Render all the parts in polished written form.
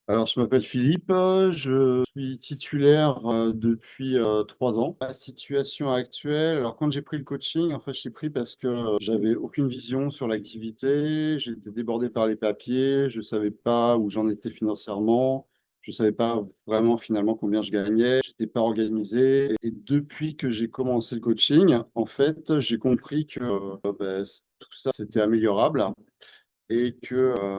Alors, je m'appelle Philippe, je suis titulaire depuis 3 ans. La situation actuelle, alors quand j'ai pris le coaching, en fait, je l'ai pris parce que j'avais aucune vision sur l'activité, j'étais débordé par les papiers, je savais pas où j'en étais financièrement, je savais pas vraiment finalement combien je gagnais, j'étais pas organisé. Et depuis que j'ai commencé le coaching, en fait, j'ai compris que tout ça, c'était améliorable. Et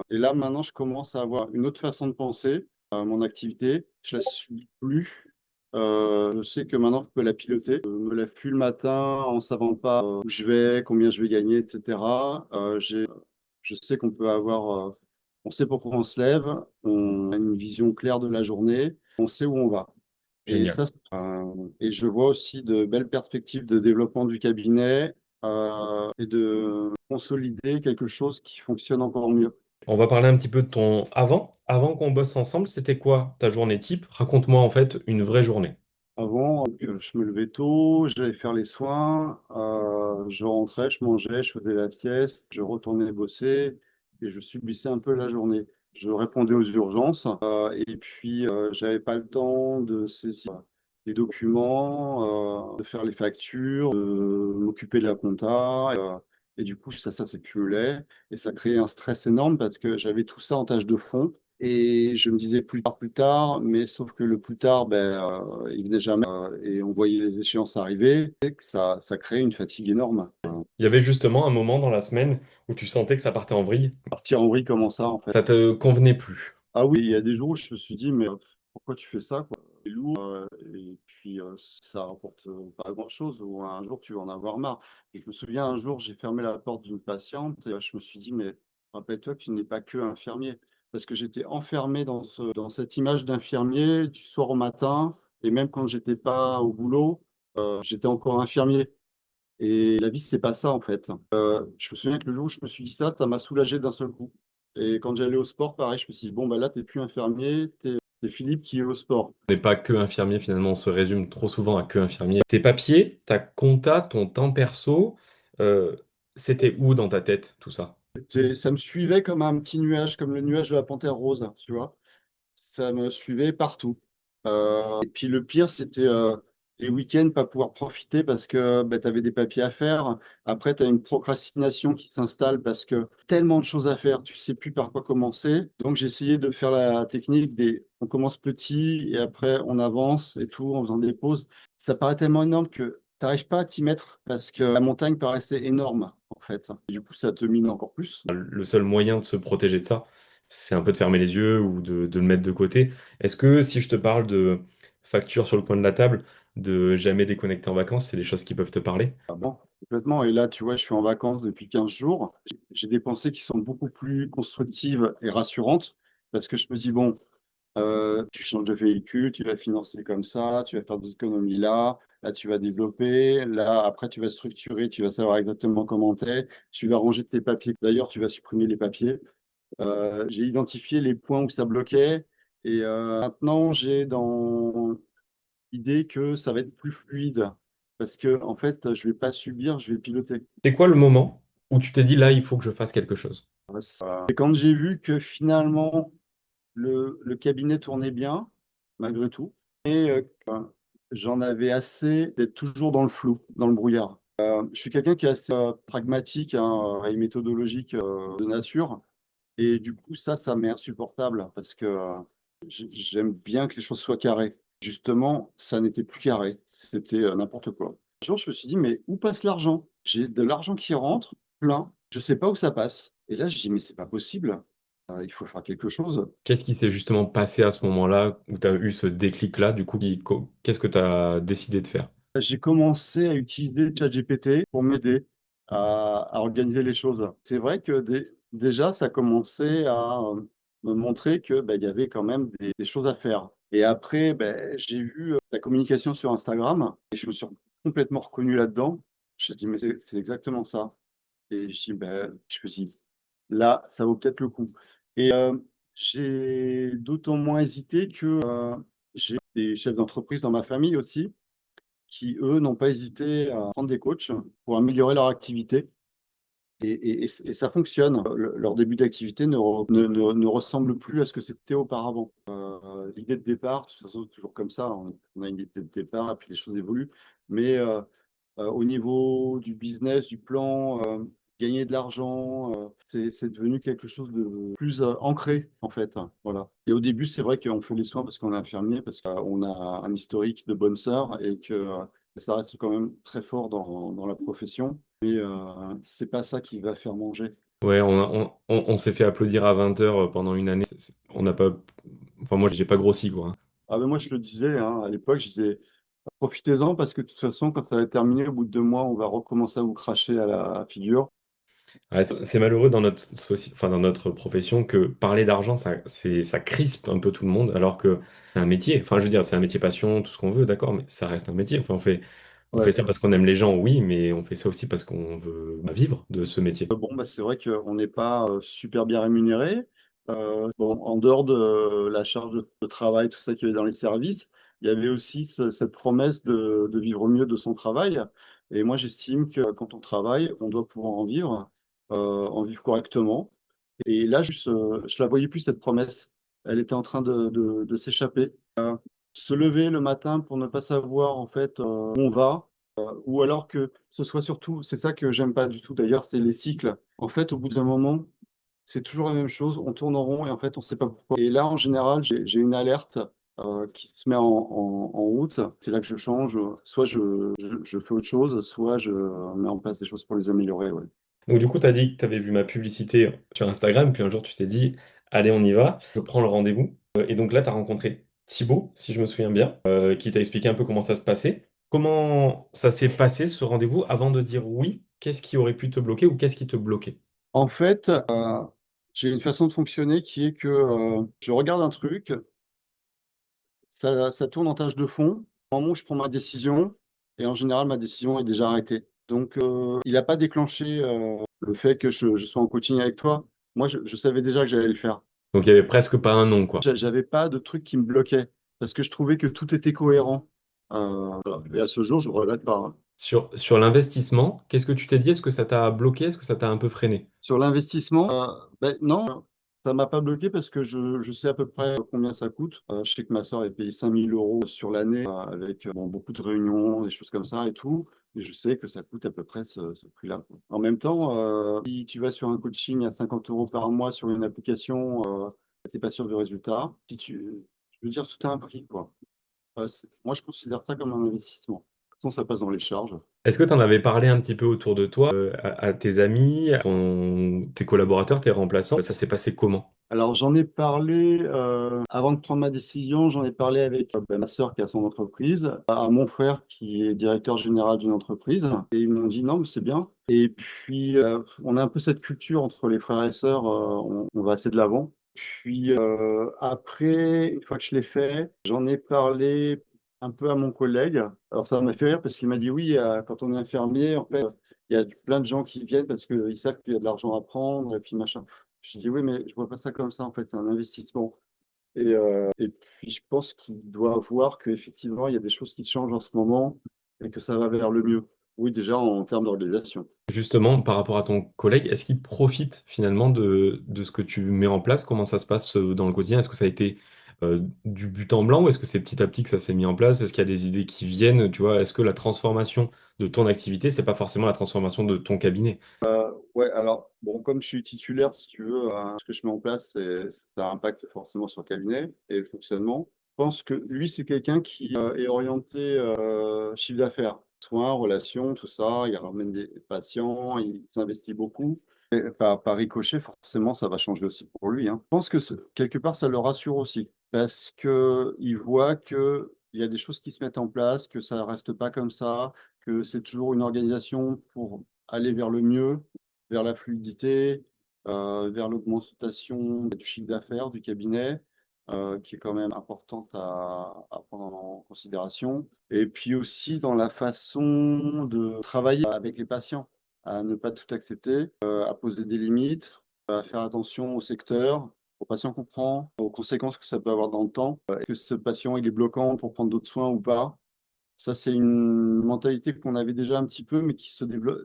là, maintenant, je commence à avoir une autre façon de penser mon activité. Je la suis plus. Je sais que maintenant, je peux la piloter. Je me lève plus le matin en savant pas où je vais, combien je vais gagner, etc. Je sais qu'on peut avoir, on sait pourquoi on se lève, on a une vision claire de la journée, on sait où on va. Et Génial. ça, et je vois aussi de belles perspectives de développement du cabinet et de consolider quelque chose qui fonctionne encore mieux. On va parler un petit peu de ton avant. Avant qu'on bosse ensemble, c'était quoi ta journée type? Raconte-moi en fait une vraie journée. Avant, je me levais tôt, j'allais faire les soins, je rentrais, je mangeais, je faisais la sieste, je retournais bosser et je subissais un peu la journée. Je répondais aux urgences et puis j'avais pas le temps de saisir les documents, de faire les factures, de m'occuper de la compta. Et du coup, ça s'accumulait et ça créait un stress énorme parce que j'avais tout ça en tâche de fond. Et je me disais plus tard, mais sauf que le plus tard, il venait jamais et on voyait les échéances arriver et que ça crée une fatigue énorme. Il y avait justement un moment dans la semaine où tu sentais que ça partait en vrille. Partir en vrille comment ça, en fait? Ça te convenait plus. Ah oui, il y a des jours où je me suis dit, mais pourquoi tu fais ça, quoi? C'est lourd et puis ça rapporte pas grand-chose ou un jour tu vas en avoir marre. Et je me souviens un jour, j'ai fermé la porte d'une patiente et je me suis dit, mais rappelle-toi que tu n'es pas que infirmier. Parce que j'étais enfermé dans cette image d'infirmier du soir au matin et même quand j'étais pas au boulot, j'étais encore infirmier. Et la vie, c'est pas ça en fait. Je me souviens que le jour où je me suis dit ça, ça m'a soulagé d'un seul coup. Et quand j'allais au sport, pareil, je me suis dit, bon, bah là, t'es plus infirmier, t'es Philippe qui est au sport. On n'est pas que infirmier finalement, on se résume trop souvent à que infirmier. Tes papiers, ta compta, ton temps perso, euh, c'était où dans ta tête tout ça? Ça me suivait comme un petit nuage, comme le nuage de la panthère rose, tu vois. Ça me suivait partout. Et puis le pire, c'était les week-ends, pas pouvoir profiter parce que tu avais des papiers à faire. Après, tu as une procrastination qui s'installe parce que tellement de choses à faire, tu sais plus par quoi commencer. Donc, j'ai essayé de faire la technique des on commence petit et après on avance et tout en faisant des pauses. Ça paraît tellement énorme que tu n'arrives pas à t'y mettre parce que la montagne paraissait énorme en fait. Du coup, ça te mine encore plus. Le seul moyen de se protéger de ça, c'est un peu de fermer les yeux ou de le mettre de côté. Est-ce que si je te parle de factures sur le coin de la table, de jamais déconnecter en vacances, c'est des choses qui peuvent te parler? Ah bon, complètement. Et là, tu vois, je suis en vacances depuis 15 jours. J'ai des pensées qui sont beaucoup plus constructives et rassurantes parce que je me dis, bon, tu changes de véhicule, tu vas financer comme ça, tu vas faire des économies là, là, tu vas développer, là, après, tu vas structurer, tu vas savoir exactement comment t'es, tu vas ranger tes papiers. D'ailleurs, tu vas supprimer les papiers. J'ai identifié les points où ça bloquait et maintenant, j'ai dans l'idée que ça va être plus fluide parce que en fait, je vais pas subir, je vais piloter. C'est quoi le moment où tu t'es dit là, il faut que je fasse quelque chose? Et quand j'ai vu que finalement le cabinet tournait bien, malgré tout, j'en avais assez d'être toujours dans le flou, dans le brouillard. Je suis quelqu'un qui est assez pragmatique hein, et méthodologique de nature, et du coup ça m'est insupportable parce que j'aime bien que les choses soient carrées. Justement, ça n'était plus carré, c'était n'importe quoi. Un jour, je me suis dit, mais où passe l'argent? J'ai de l'argent qui rentre, plein, je sais pas où ça passe. Et là, je dis, mais c'est pas possible, il faut faire quelque chose. Qu'est-ce qui s'est justement passé à ce moment-là où tu as eu ce déclic-là, du coup, qu'est-ce que tu as décidé de faire? J'ai commencé à utiliser ChatGPT pour m'aider à organiser les choses. C'est vrai que déjà, ça commençait à me montrer que il y avait quand même des choses à faire. Et après, j'ai vu la communication sur Instagram et je me suis complètement reconnu là-dedans. Je me dit, mais c'est exactement ça. Et je me suis dit, là, ça vaut peut-être le coup. Et j'ai d'autant moins hésité que j'ai des chefs d'entreprise dans ma famille aussi qui, eux, n'ont pas hésité à prendre des coachs pour améliorer leur activité. Et ça fonctionne. Leur début d'activité ne ressemble plus à ce que c'était auparavant. L'idée de départ, de toute façon, c'est toujours comme ça. On a une idée de départ, et puis les choses évoluent. Mais au niveau du business, du plan, gagner de l'argent, c'est devenu quelque chose de plus ancré, en fait. Voilà. Et au début, c'est vrai qu'on fait les soins parce qu'on est infirmier, parce qu'on a un historique de bonne sœur et que ça reste quand même très fort dans la profession. Mais c'est pas ça qui va faire manger. Ouais, on s'est fait applaudir à 20 heures pendant une année. On n'a pas. Enfin, moi, j'ai pas grossi, quoi, hein. Ah ben moi, je le disais, hein, à l'époque, je disais, profitez-en parce que de toute façon, quand ça va être terminé, au bout de 2 mois, on va recommencer à vous cracher à la figure. Ouais, c'est malheureux dans notre enfin, dans notre profession que parler d'argent, ça crispe un peu tout le monde, alors que c'est un métier. Enfin, je veux dire, c'est un métier passion, tout ce qu'on veut, d'accord, mais ça reste un métier. Enfin, on fait Ouais. ça parce qu'on aime les gens, oui, mais on fait ça aussi parce qu'on veut vivre de ce métier. Bon, bah, c'est vrai qu'on n'est pas super bien rémunéré. Bon, en dehors de la charge de travail, tout ça qu'il y avait dans les services, il y avait aussi cette promesse de vivre mieux de son travail. Et moi, j'estime que quand on travaille, on doit pouvoir en vivre correctement. Et là, je la voyais plus, cette promesse. Elle était en train de s'échapper. Se lever le matin pour ne pas savoir en fait où on va, ou alors que ce soit surtout, c'est ça que j'aime pas du tout d'ailleurs, c'est les cycles. En fait, au bout d'un moment, c'est toujours la même chose, on tourne en rond et en fait, on sait pas pourquoi. Et là, en général, j'ai une alerte qui se met en route. C'est là que je change. Soit je fais autre chose, soit je mets en place des choses pour les améliorer. Ouais. Donc, du coup, tu as dit que tu avais vu ma publicité sur Instagram, puis un jour, tu t'es dit, allez, on y va, je prends le rendez-vous. Et donc là, tu as rencontré Thibaut, si je me souviens bien, qui t'a expliqué un peu comment ça se passait. Comment ça s'est passé, ce rendez-vous, avant de dire oui? Qu'est-ce qui aurait pu te bloquer ou qu'est-ce qui te bloquait? En fait, j'ai une façon de fonctionner qui est que je regarde un truc, ça tourne en tâche de fond. Au moment où je prends ma décision, et en général, ma décision est déjà arrêtée. Donc, il n'a pas déclenché le fait que je sois en coaching avec toi. Moi, je savais déjà que j'allais le faire. Donc, il y avait presque pas un non, quoi. J'avais pas de truc qui me bloquait parce que je trouvais que tout était cohérent. Voilà. Et à ce jour, je ne regrette pas, hein. Sur l'investissement, qu'est-ce que tu t'es dit? Est-ce que ça t'a bloqué? Est-ce que ça t'a un peu freiné? Sur l'investissement, ben, non, ça m'a pas bloqué parce que je sais à peu près combien ça coûte. Je sais que ma soeur est payée 5 000 € sur l'année avec bon, beaucoup de réunions, des choses comme ça et tout. Et je sais que ça coûte à peu près ce prix-là, quoi. En même temps, si tu vas sur un coaching à 50 € par mois sur une application, tu n'es pas sûr du résultat. Je veux dire, tout a un prix, quoi. Moi, je considère ça comme un investissement. De toute façon, ça passe dans les charges. Est-ce que tu en avais parlé un petit peu autour de toi, à tes amis, tes collaborateurs, tes remplaçants? Ça s'est passé comment? Alors, j'en ai parlé avant de prendre ma décision, j'en ai parlé avec ma sœur qui a son entreprise, à mon frère qui est directeur général d'une entreprise, et ils m'ont dit non, mais c'est bien. Et puis, on a un peu cette culture entre les frères et sœurs, on va assez de l'avant. Puis après, une fois que je l'ai fait, j'en ai parlé un peu à mon collègue. Alors, ça m'a fait rire parce qu'il m'a dit oui, quand on est infirmier, en fait, il y a plein de gens qui viennent parce qu'ils savent qu'il y a de l'argent à prendre, et puis machin. Je dis oui, mais je vois pas ça comme ça, en fait, c'est un investissement. Et puis, je pense qu'il doit voir qu'effectivement, il y a des choses qui changent en ce moment et que ça va vers le mieux. Oui, déjà en termes d'organisation. Justement, par rapport à ton collègue, est-ce qu'il profite finalement de ce que tu mets en place? Comment ça se passe dans le quotidien? Est-ce que ça a été du but en blanc ou est-ce que c'est petit à petit que ça s'est mis en place? Est-ce qu'il y a des idées qui viennent? Tu vois, est-ce que la transformation de ton activité, c'est pas forcément la transformation de ton cabinet? Ouais, alors, bon, comme je suis titulaire, si tu veux, ce que je mets en place, ça impacte forcément sur le cabinet et le fonctionnement. Je pense que lui, c'est quelqu'un qui est orienté chiffre d'affaires, soins, relations, tout ça. Il ramène des patients, il s'investit beaucoup. Et par ricochet, forcément, ça va changer aussi pour lui, hein. Je pense que quelque part, ça le rassure aussi parce qu'il voit qu'il y a des choses qui se mettent en place, que ça ne reste pas comme ça, que c'est toujours une organisation pour aller vers le mieux, vers la fluidité, vers l'augmentation du chiffre d'affaires du cabinet, qui est quand même importante à prendre en considération. Et puis aussi dans la façon de travailler avec les patients, à ne pas tout accepter, à poser des limites, à faire attention au secteur, aux patients qu'on prend, aux conséquences que ça peut avoir dans le temps. Est-ce que ce patient il est bloquant pour prendre d'autres soins ou pas? Ça, c'est une mentalité qu'on avait déjà un petit peu, mais qui se développe,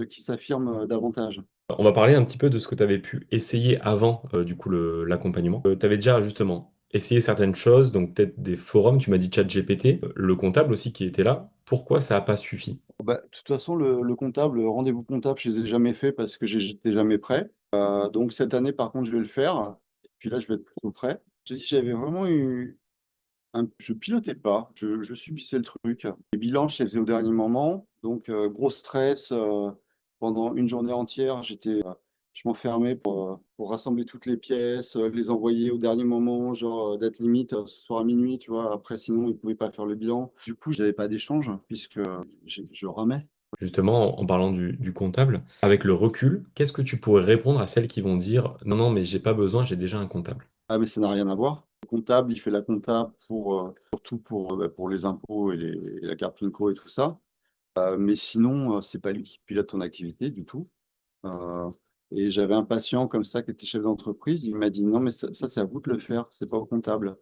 qui s'affirme davantage. On va parler un petit peu de ce que tu avais pu essayer avant, du coup, l'accompagnement. Tu avais déjà justement essayé certaines choses, donc peut-être des forums, tu m'as dit ChatGPT, le comptable aussi qui était là. Pourquoi ça n'a pas suffi? Bah, de toute façon, le comptable, le rendez-vous comptable, je ne les ai jamais fait parce que j'étais jamais prêt. Donc cette année, par contre, je vais le faire. Et puis là, je vais être plutôt prêt. J'avais vraiment eu je pilotais pas, je subissais le truc. Les bilans, je les faisais au dernier moment. Donc gros stress. Pendant une journée entière, je m'enfermais pour rassembler toutes les pièces, les envoyer au dernier moment, genre date limite, ce soir à minuit, tu vois. Après, sinon, ils ne pouvaient pas faire le bilan. Du coup, je n'avais pas d'échange puisque je ramais. Justement, en parlant du comptable, avec le recul, qu'est-ce que tu pourrais répondre à celles qui vont dire non, non, mais j'ai pas besoin, j'ai déjà un comptable? Ah, mais ça n'a rien à voir. Le comptable, il fait la compta surtout pour les impôts et la carte PINCO et tout ça. Mais sinon, c'est pas lui qui pilote ton activité du tout. Euh, et j'avais un patient comme ça qui était chef d'entreprise. Il m'a dit non, mais ça, c'est à vous de le faire, c'est pas au comptable.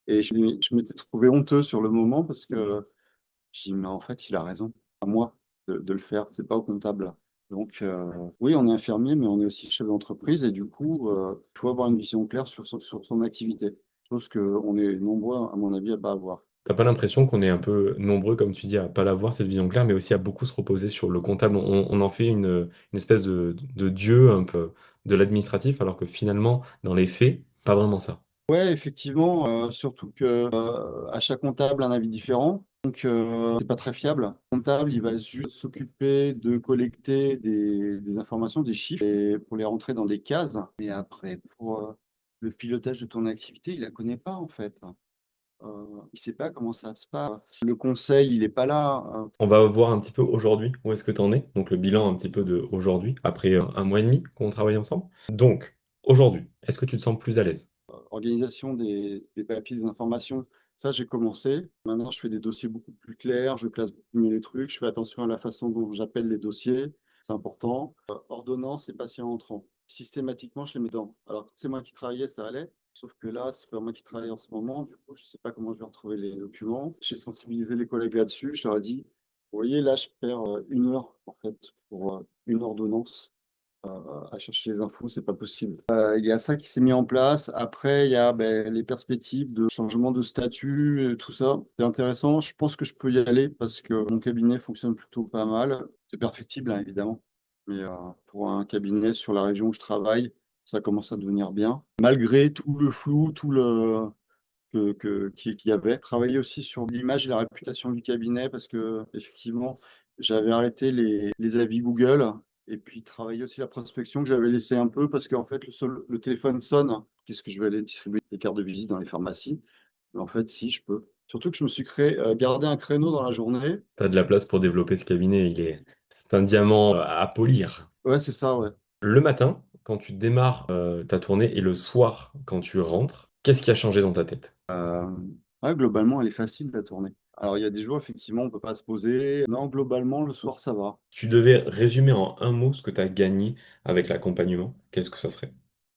Et je m'étais trouvé honteux sur le moment parce que j'ai dit, mais en fait, il a raison. À moi de le faire, c'est pas au comptable. Donc, oui, on est infirmier, mais on est aussi chef d'entreprise. Et du coup, il faut avoir une vision claire sur son activité. Chose qu'on est nombreux, à mon avis, à pas avoir. T'as pas l'impression qu'on est un peu nombreux, comme tu dis, à pas l'avoir, cette vision claire, mais aussi à beaucoup se reposer sur le comptable. On en fait une espèce de dieu un peu de l'administratif, alors que finalement, dans les faits, pas vraiment ça. Ouais, effectivement, surtout que à chaque comptable un avis différent, donc c'est pas très fiable. Le comptable, il va juste s'occuper de collecter des informations, des chiffres, et pour les rentrer dans des cases. Mais après, pour le pilotage de ton activité, il la connaît pas en fait. Il sait pas comment ça se passe. Le conseil, il est pas là. On va voir un petit peu aujourd'hui où est-ce que tu en es. Donc le bilan un petit peu de aujourd'hui, après un mois et demi qu'on travaille ensemble. Donc, aujourd'hui, est-ce que tu te sens plus à l'aise? Organisation des papiers, des informations, ça j'ai commencé. Maintenant, je fais des dossiers beaucoup plus clairs, je classe beaucoup mieux les trucs, je fais attention à la façon dont j'appelle les dossiers, c'est important. Ordonnance et patient entrant. Systématiquement, je les mets dedans. Alors, c'est moi qui travaillais, ça allait. Sauf que là, c'est pas moi qui travaille en ce moment. Du coup, je sais pas comment je vais retrouver les documents. J'ai sensibilisé les collègues là-dessus. Je leur ai dit, vous voyez, là, je perds une heure, en fait, pour une ordonnance à chercher les infos, c'est pas possible. Il y a ça qui s'est mis en place. Après, il y a les perspectives de changement de statut, tout ça. C'est intéressant. Je pense que je peux y aller parce que mon cabinet fonctionne plutôt pas mal. C'est perfectible, hein, évidemment. Mais pour un cabinet sur la région où je travaille, ça commence à devenir bien. Malgré tout le flou, tout le qu'il y avait. Travailler aussi sur l'image et la réputation du cabinet parce que effectivement, j'avais arrêté les avis Google et puis travailler aussi la prospection que j'avais laissé un peu parce qu'en fait, le téléphone sonne. Qu'est-ce que je vais aller distribuer des cartes de visite dans les pharmacies? Mais en fait, si, je peux. Surtout que je me suis gardé un créneau dans la journée. Tu as de la place pour développer ce cabinet, c'est un diamant à polir. Ouais, c'est ça, ouais. Le matin, quand tu démarres ta tournée, et le soir, quand tu rentres, qu'est-ce qui a changé dans ta tête? Euh, ouais, globalement, elle est facile la tournée. Alors, il y a des jours, effectivement, on peut pas se poser. Non, globalement, le soir, ça va. Tu devais résumer en un mot ce que tu as gagné avec l'accompagnement, qu'est-ce que ça serait?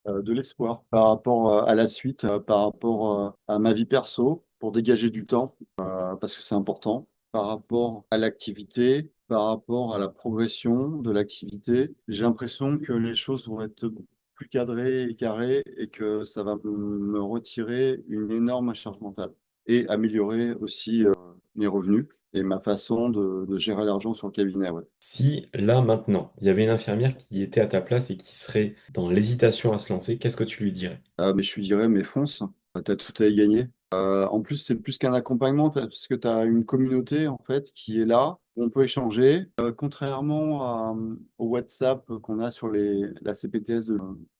De l'espoir par rapport à la suite, par rapport à ma vie perso, pour dégager du temps, parce que c'est important, par rapport à l'activité, par rapport à la progression de l'activité. J'ai l'impression que les choses vont être beaucoup plus cadrées et carrées et que ça va me retirer une énorme charge mentale et améliorer aussi mes revenus et ma façon de gérer l'argent sur le cabinet. Ouais. Si là, maintenant, il y avait une infirmière qui était à ta place et qui serait dans l'hésitation à se lancer, qu'est-ce que tu lui dirais? Mais je lui dirais, mais fonce, tu as tout à y gagner. En plus, c'est plus qu'un accompagnement, parce que tu as une communauté en fait qui est là, où on peut échanger. Contrairement au WhatsApp qu'on a sur la CPTS,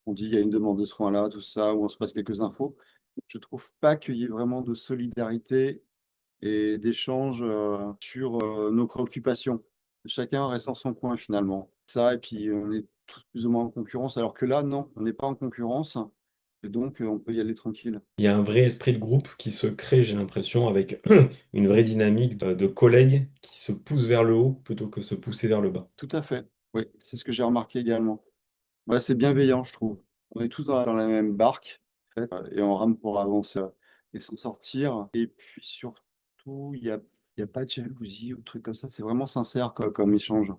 on dit il y a une demande de soins là, tout ça, où on se passe quelques infos. Je trouve pas qu'il y ait vraiment de solidarité et d'échange sur nos préoccupations. Chacun reste dans son coin finalement. Ça, et puis on est tous plus ou moins en concurrence, alors que là, non, on n'est pas en concurrence, et donc on peut y aller tranquille. Il y a un vrai esprit de groupe qui se crée, j'ai l'impression, avec une vraie dynamique de collègues qui se poussent vers le haut plutôt que se pousser vers le bas. Tout à fait. Oui, c'est ce que j'ai remarqué également. Ouais, c'est bienveillant, je trouve. On est tous dans la même barque, en fait, et on rame pour avancer et s'en sortir. Et puis surtout, il y a pas de jalousie ou de trucs comme ça. C'est vraiment sincère comme échange.